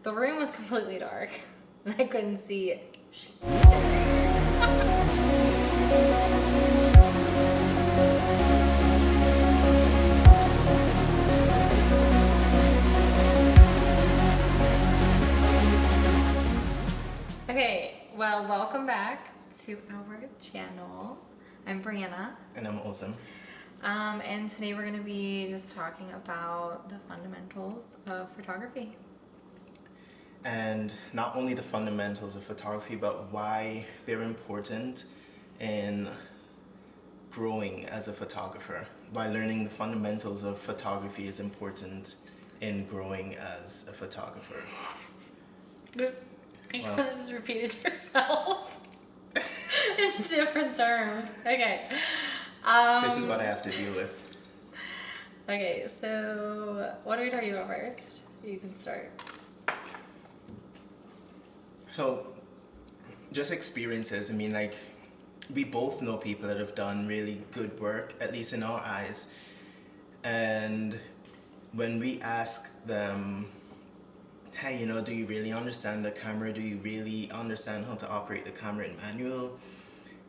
The room was completely dark, and I couldn't see. Okay, well, welcome back to our channel. I'm Breanna. And I'm Ozem. And today we're going to be just talking about the fundamentals of photography. And not only the fundamentals of photography, but why they're important in growing as a photographer. Why learning the fundamentals of photography is important in growing as a photographer. You Well, could have just repeated yourself in different terms. Okay. this is what I have to deal with. Okay, so what are we talking about first? You can start. So, just experiences. I mean, like, we both know people that have done really good work, at least in our eyes. And when we ask them, hey, do you really understand the camera? Do you really understand how to operate the camera in manual?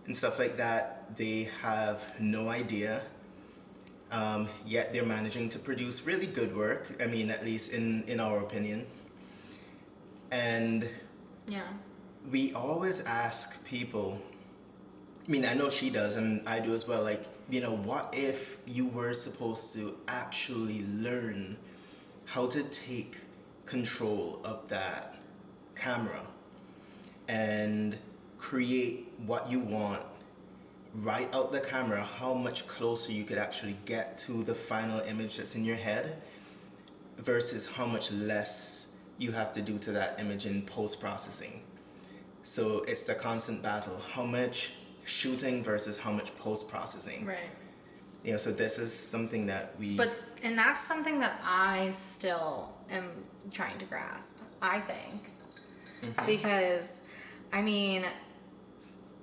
And stuff like that, they have no idea. Yet they're managing to produce really good work. I mean, at least in our opinion. And Yeah. we always ask people, I mean, I know she does and I do as well, like, what if you were supposed to actually learn how to take control of that camera and create what you want right out the camera, how much closer you could actually get to the final image that's in your head versus how much less you have to do to that image in post-processing. So it's the constant battle. How much shooting versus how much post-processing. Right. So this is something that And that's something that I still am trying to grasp, I think. Mm-hmm. Because, I mean,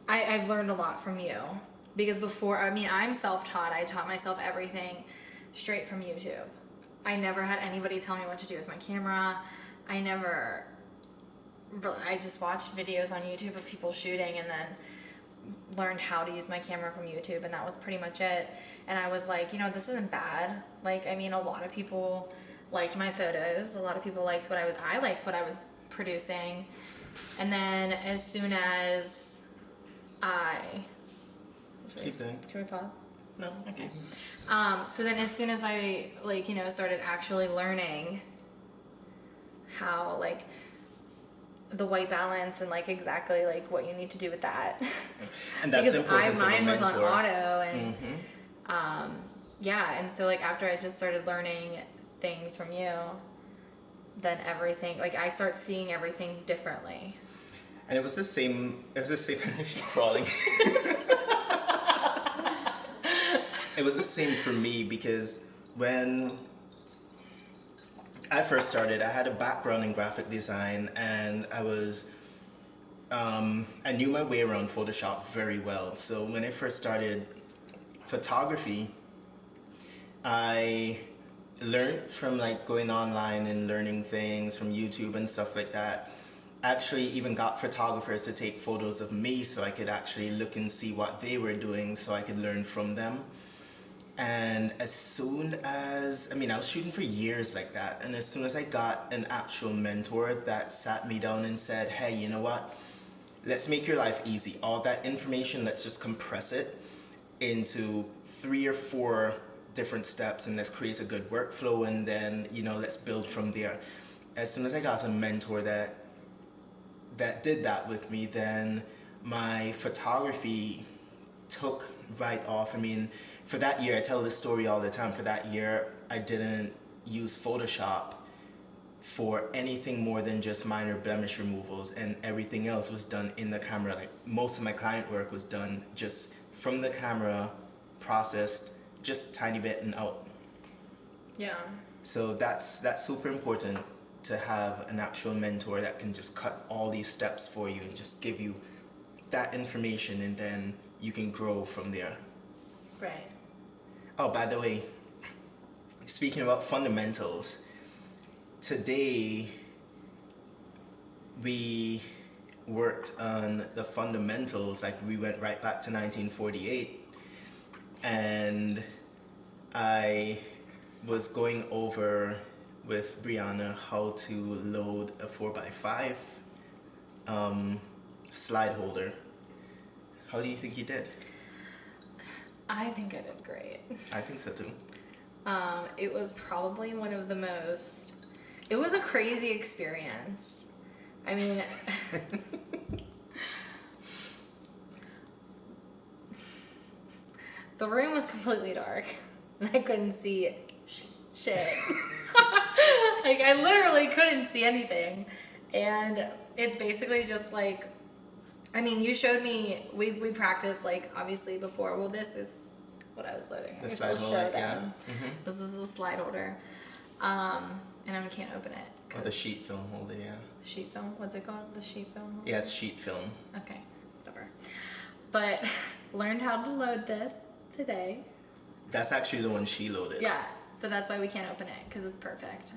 I've learned a lot from you. Because before, I'm self-taught. I taught myself everything straight from YouTube. I never had anybody tell me what to do with my camera. I just watched videos on YouTube of people shooting and then learned how to use my camera from YouTube, and that was pretty much it. And I was like, this isn't bad. Like, a lot of people liked my photos. A lot of people liked I liked what I was producing. And then as soon as Keep going. Can we pause? No. Okay. So then as soon as I started actually learning how the white balance and exactly what you need to do with that. And that's because important. Mine was on mentor. auto and Mm-hmm. and so after I just started learning things from you, then everything I start seeing everything differently. And it was the same. She's crawling. It was the same for me because when I first started, I had a background in graphic design, and I knew my way around Photoshop very well. So when I first started photography, I learned from going online and learning things from YouTube and stuff like that. Actually even got photographers to take photos of me so I could actually look and see what they were doing so I could learn from them. And as soon as, I was shooting for years like that, and as soon as I got an actual mentor that sat me down and said, hey, you know what, let's make your life easy. All that information, let's just compress it into 3 or 4 different steps, and let's create a good workflow, and then, let's build from there. As soon as I got a mentor that did that with me, then my photography took right off. For that year, I tell this story all the time. For that year, I didn't use Photoshop for anything more than just minor blemish removals, and everything else was done in the camera. Most of my client work was done just from the camera, processed just tiny bit and out. Yeah. So that's super important to have an actual mentor that can just cut all these steps for you and just give you that information, and then you can grow from there. Right. Oh, by the way, speaking about fundamentals, today we worked on the fundamentals. Like we went right back to 1948, and I was going over with Breanna how to load a 4x5 slide holder. How do you think you did? I think I did great. I think so too. It was probably one of the most. It was a crazy experience. I mean, the room was completely dark, and I couldn't see shit. Like, I literally couldn't see anything. And it's basically just like, I mean, you showed me, we practiced, like, obviously before. Well, this is what I was loading. The slide holder, yeah. Mm-hmm. This is the slide holder. And I can't open it. Oh, the sheet film holder, yeah. Sheet film? What's it called? The sheet film holder? Yeah, it's sheet film. Okay, whatever. But learned how to load this today. That's actually the one she loaded. Yeah, so that's why we can't open it, because it's perfect.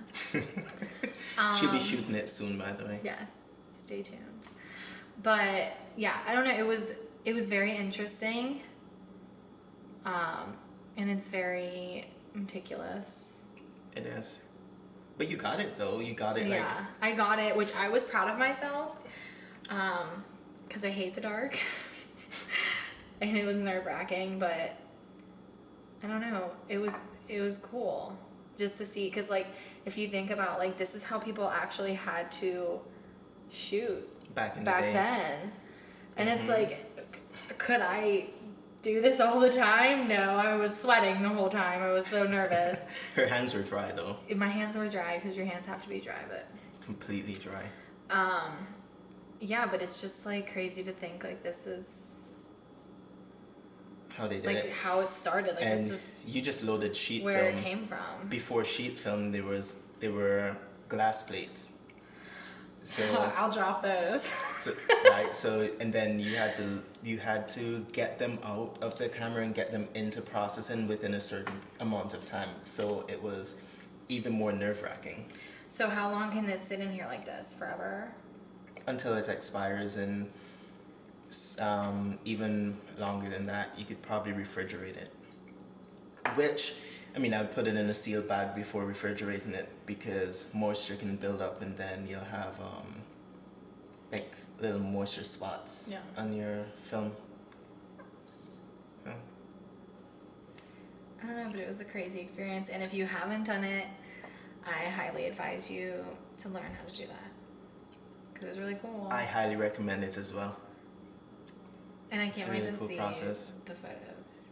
She'll be shooting it soon, by the way. Yes, stay tuned. But yeah, I don't know. It was very interesting, and it's very meticulous. It is. But you got it though. You got it. Yeah, like... I got it, which I was proud of myself, because I hate the dark, and it was nerve-wracking. But I don't know. It was cool just to see, because like if you think about, like, this is how people actually had to shoot back then, and it's like, could I do this all the time? No, I was sweating the whole time. I was so nervous. Her hands were dry though. My hands were dry, because your hands have to be dry, but completely dry. Yeah, but it's just like crazy to think like this is how they did like it, how it started. Like, and this is you just loaded sheet where film. it came from. Before sheet film, there were glass plates. So I'll drop those. So, right. So and then you had to get them out of the camera and get them into processing within a certain amount of time. So it was even more nerve-wracking. So how long can this sit in here like this? Forever? Until it expires, and even longer than that. You could probably refrigerate it. Which, I mean, I would put it in a sealed bag before refrigerating it, because moisture can build up, and then you'll have like little moisture spots on your film. So. I don't know, but it was a crazy experience, and if you haven't done it, I highly advise you to learn how to do that, because it was really cool. I highly recommend it as well. And I can't wait to cool see process. the photos.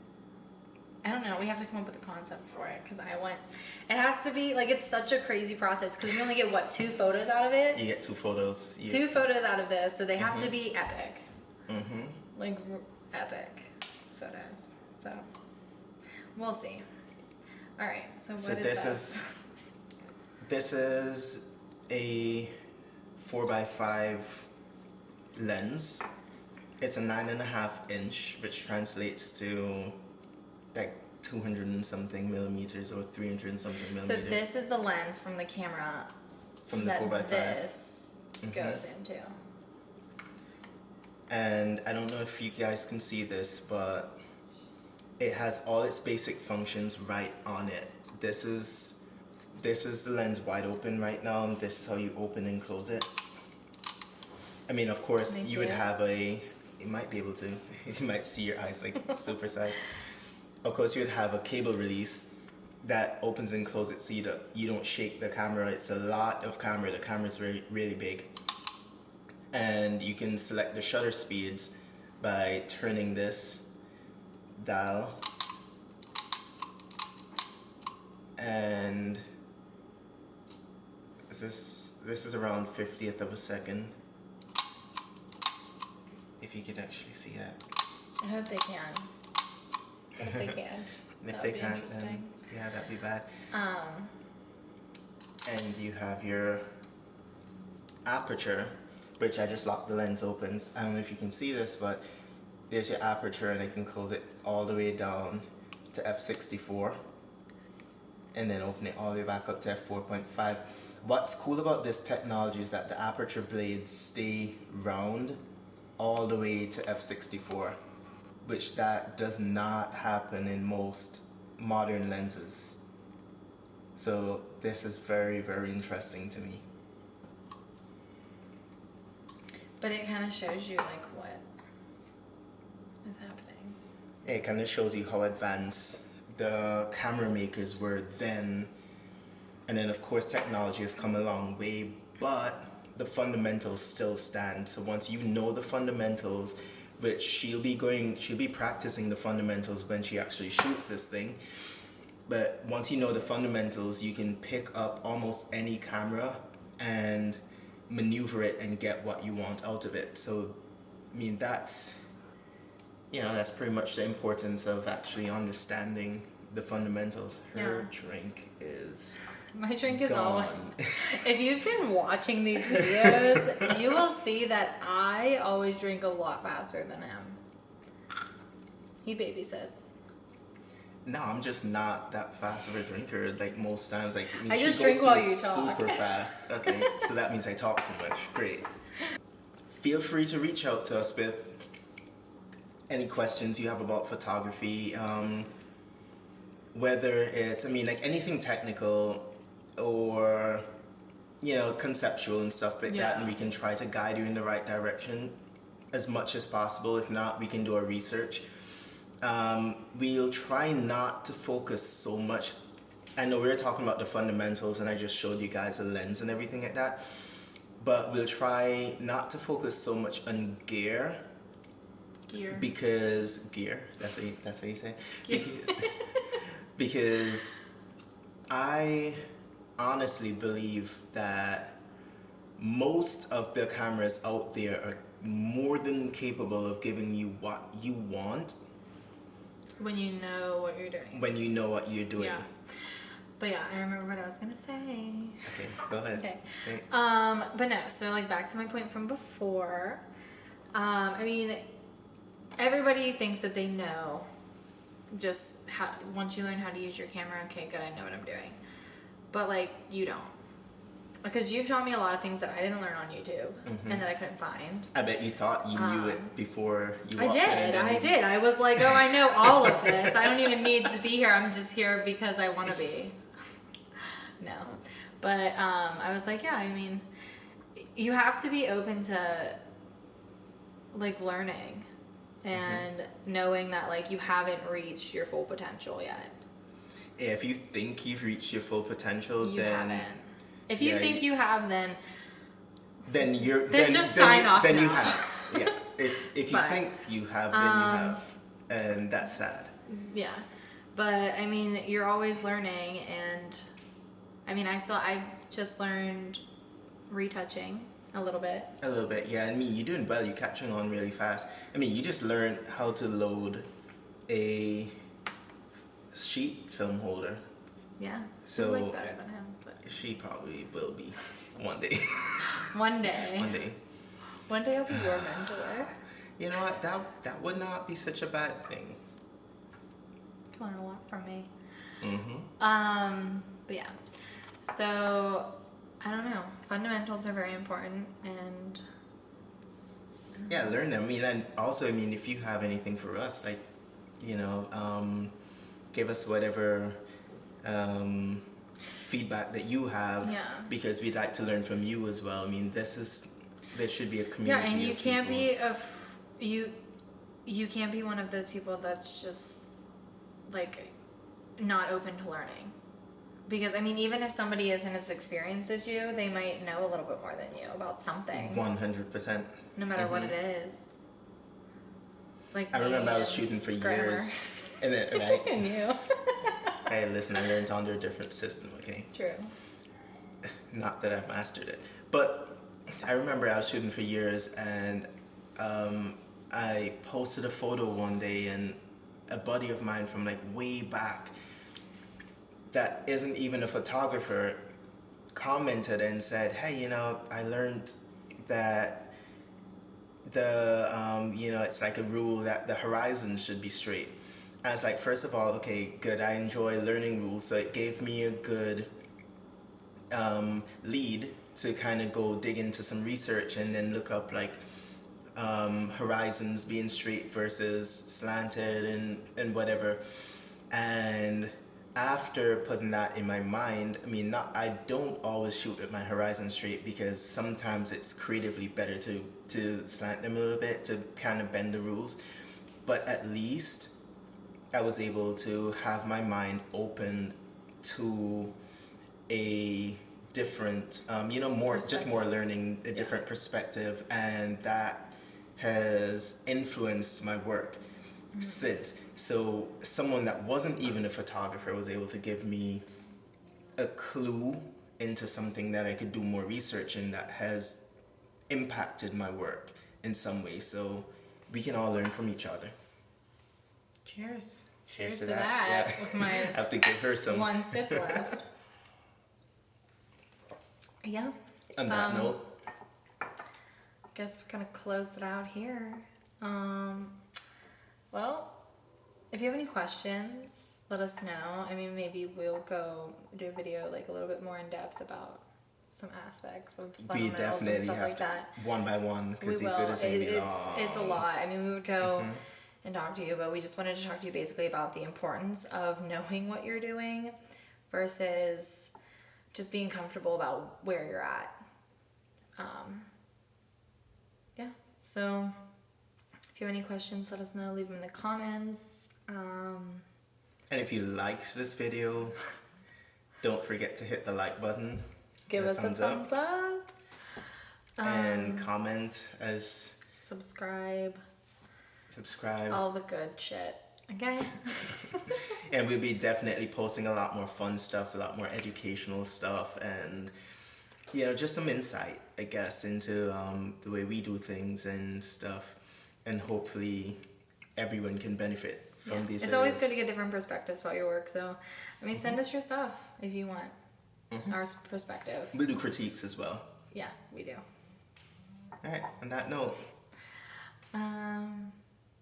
I don't know. We have to come up with a concept for it, because it has to be, like, it's such a crazy process, because we only get, 2 photos out of it? You get 2 photos. 2 photos out of this, so they have to be epic. Mm-hmm. Like, epic photos. So, we'll see. All right, so what is this? This is a 4x5 lens. It's a 9.5 inch, which translates to like 200 and something millimeters or 300 and something millimeters. So this is the lens from the camera from the 4x5. This goes into. And I don't know if you guys can see this, but it has all its basic functions right on it. This is the lens wide open right now, and this is how you open and close it. I mean, of course, you would have you might be able to, you might see your eyes like supersized. Of course, you would have a cable release that opens and closes it, so you don't shake the camera. It's a lot of camera. The camera's really big. And you can select the shutter speeds by turning this dial. And this is around 50th of a second. If you can actually see that. I hope they can. But if they can't, if they can't, then yeah, that'd be bad. And you have your aperture, which I just locked the lens open. I don't know if you can see this, but there's your aperture, and I can close it all the way down to f/64, and then open it all the way back up to f/4.5. what's cool about this technology is that the aperture blades stay round all the way to f/64, which that does not happen in most modern lenses. So this is very, very interesting to me. But it kind of shows you like what is happening. It kind of shows you how advanced the camera makers were then. And then of course technology has come a long way, but the fundamentals still stand. So once you know the fundamentals, which she'll be practicing the fundamentals when she actually shoots this thing. But once you know the fundamentals, you can pick up almost any camera and maneuver it and get what you want out of it. So, I mean, that's pretty much the importance of actually understanding the fundamentals. Her drink is My drink is gone. always. If you've been watching these videos, you will see that I always drink a lot faster than him. He babysits. No, I'm just not that fast of a drinker. Like most times, like I she just goes drink while through you talk. super fast. Okay, so that means I talk too much. Great. Feel free to reach out to us with any questions you have about photography. Whether it's, like anything technical or conceptual and stuff like that, and we can try to guide you in the right direction as much as possible. If not, we can do our research. We'll try not to focus so much. I know we were talking about the fundamentals and I just showed you guys the lens and everything like that, but we'll try not to focus so much on gear. Because that's what you say. Because I honestly believe that most of the cameras out there are more than capable of giving you what you want. When you know what you're doing. When you know what you're doing. Yeah. But yeah, I remember what I was gonna say. Okay, go ahead. Okay. Say it. But no, so like back to my point from before. Everybody thinks that they know just how, once you learn how to use your camera, okay, good, I know what I'm doing. But like, you don't. Because you've taught me a lot of things that I didn't learn on YouTube and that I couldn't find. I bet you thought you knew it before you walked in. I did. I was like, oh, I know all of this. I don't even need to be here. I'm just here because I want to be. No. But I was like, yeah, you have to be open to like learning and knowing that like you haven't reached your full potential yet. If you think you've reached your full potential, You then haven't. If you think you have, then just sign off Then now. you have. Yeah. If you think you have, then you have, and that's sad. Yeah, but you're always learning, and I just learned retouching a little bit. A little bit, yeah. You're doing well. You're catching on really fast. You just learned how to load a sheet film holder. Yeah. So I'm like better than him, but she probably will be one day. one day. One day. One day I'll be your mentor. You know what? That would not be such a bad thing. You learn a lot from me. But yeah. So I don't know. Fundamentals are very important, and yeah, learn them. And also, if you have anything for us, like, give us whatever feedback that you have, because we'd like to learn from you as well. There should be a community. Yeah, and you of can't people. be you can't be one of those people that's just like not open to learning. Because even if somebody isn't as experienced as you, they might know a little bit more than you about something. 100%. No matter what it is. Like I remember I was shooting for years, and then right. And you. Hey, listen, I learned under a different system. Okay. True. Not that I've mastered it, but I remember I was shooting for years, and I posted a photo one day, and a buddy of mine from like way back that isn't even a photographer commented and said, hey, I learned that it's like a rule that the horizon should be straight. I was like, first of all, okay, good, I enjoy learning rules, so it gave me a good lead to kind of go dig into some research and then look up like horizons being straight versus slanted and whatever. And after putting that in my mind, I mean, I don't always shoot with my horizon straight because sometimes it's creatively better to slant them a little bit to kind of bend the rules. But at least I was able to have my mind open to a different, just more learning, a different perspective, and that has influenced my work since. So someone that wasn't even a photographer was able to give me a clue into something that I could do more research in that has impacted my work in some way. So we can all learn from each other. Cheers. Cheers to that. Yeah. With my I have to give her some. one sip left. Yeah. On that note, Guess we're gonna close it out here. Well, if you have any questions, let us know. I mean, maybe we'll go do a video like a little bit more in depth about some aspects of we fundamentals and definitely stuff have like to that. one by one We because these will. videos are gonna be long. It's a lot. I mean, we would go and talk to you, but we just wanted to talk to you basically about the importance of knowing what you're doing versus just being comfortable about where you're at. Yeah. So if you have any questions, let us know. Leave them in the comments. And if you liked this video, don't forget to hit the like button. Give us a thumbs up. And comment as Subscribe. subscribe. All the good shit. Okay? And we'll be definitely posting a lot more fun stuff, a lot more educational stuff, and just some insight, I guess, into the way we do things and stuff. And hopefully everyone can benefit from these It's videos. always good to get different perspectives about your work. So, I mean, send us your stuff if you want our perspective. We'll do critiques as well. Yeah, we do. All right, on that note.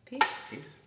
Peace. Peace.